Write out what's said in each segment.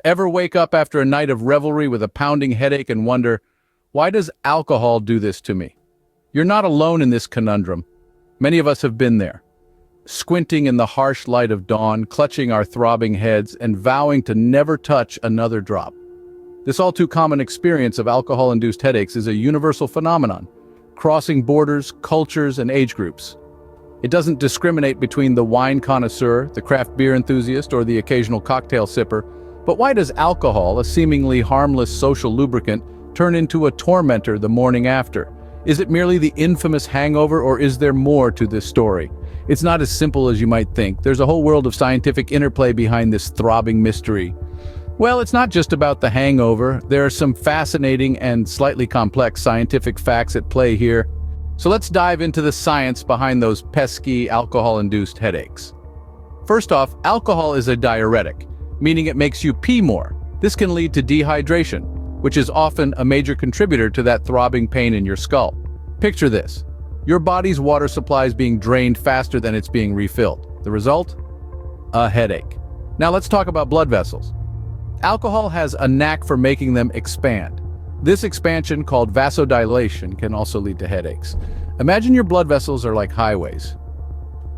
Ever wake up after a night of revelry with a pounding headache and wonder, why does alcohol do this to me? You're not alone in this conundrum. Many of us have been there, squinting in the harsh light of dawn, clutching our throbbing heads, and vowing to never touch another drop. This all too common experience of alcohol-induced headaches is a universal phenomenon, crossing borders, cultures, and age groups. It doesn't discriminate between the wine connoisseur, the craft beer enthusiast, or the occasional cocktail sipper. But why does alcohol, a seemingly harmless social lubricant, turn into a tormentor the morning after? Is it merely the infamous hangover, or is there more to this story? It's not as simple as you might think. There's a whole world of scientific interplay behind this throbbing mystery. Well, it's not just about the hangover. There are some fascinating and slightly complex scientific facts at play here. So let's dive into the science behind those pesky alcohol-induced headaches. First off, alcohol is a diuretic, meaning it makes you pee more. This can lead to dehydration, which is often a major contributor to that throbbing pain in your skull. Picture this. Your body's water supply is being drained faster than it's being refilled. The result? A headache. Now let's talk about blood vessels. Alcohol has a knack for making them expand. This expansion, called vasodilation, can also lead to headaches. Imagine your blood vessels are like highways.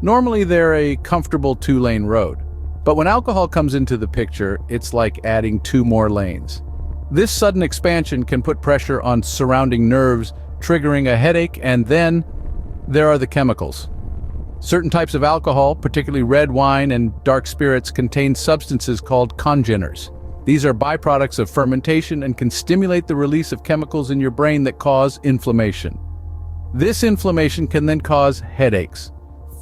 Normally they're a comfortable two-lane road, but when alcohol comes into the picture, it's like adding two more lanes. This sudden expansion can put pressure on surrounding nerves, triggering a headache, and then there are the chemicals. Certain types of alcohol, particularly red wine and dark spirits, contain substances called congeners. These are byproducts of fermentation and can stimulate the release of chemicals in your brain that cause inflammation. This inflammation can then cause headaches.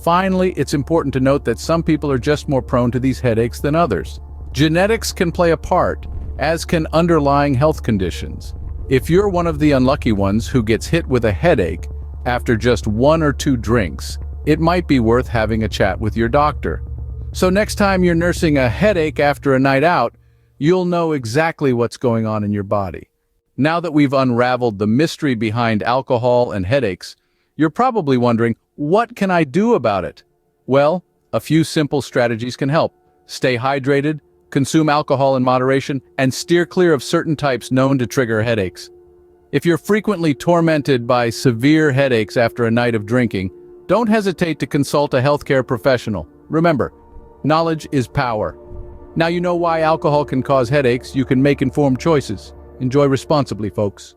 Finally, it's important to note that some people are just more prone to these headaches than others. Genetics can play a part, as can underlying health conditions. If you're one of the unlucky ones who gets hit with a headache after just one or two drinks, it might be worth having a chat with your doctor. So next time you're nursing a headache after a night out, you'll know exactly what's going on in your body. Now that we've unraveled the mystery behind alcohol and headaches, you're probably wondering, what can I do about it? Well, a few simple strategies can help. Stay hydrated, consume alcohol in moderation, and steer clear of certain types known to trigger headaches. If you're frequently tormented by severe headaches after a night of drinking, don't hesitate to consult a healthcare professional. Remember, knowledge is power. Now you know why alcohol can cause headaches. You can make informed choices. Enjoy responsibly, folks.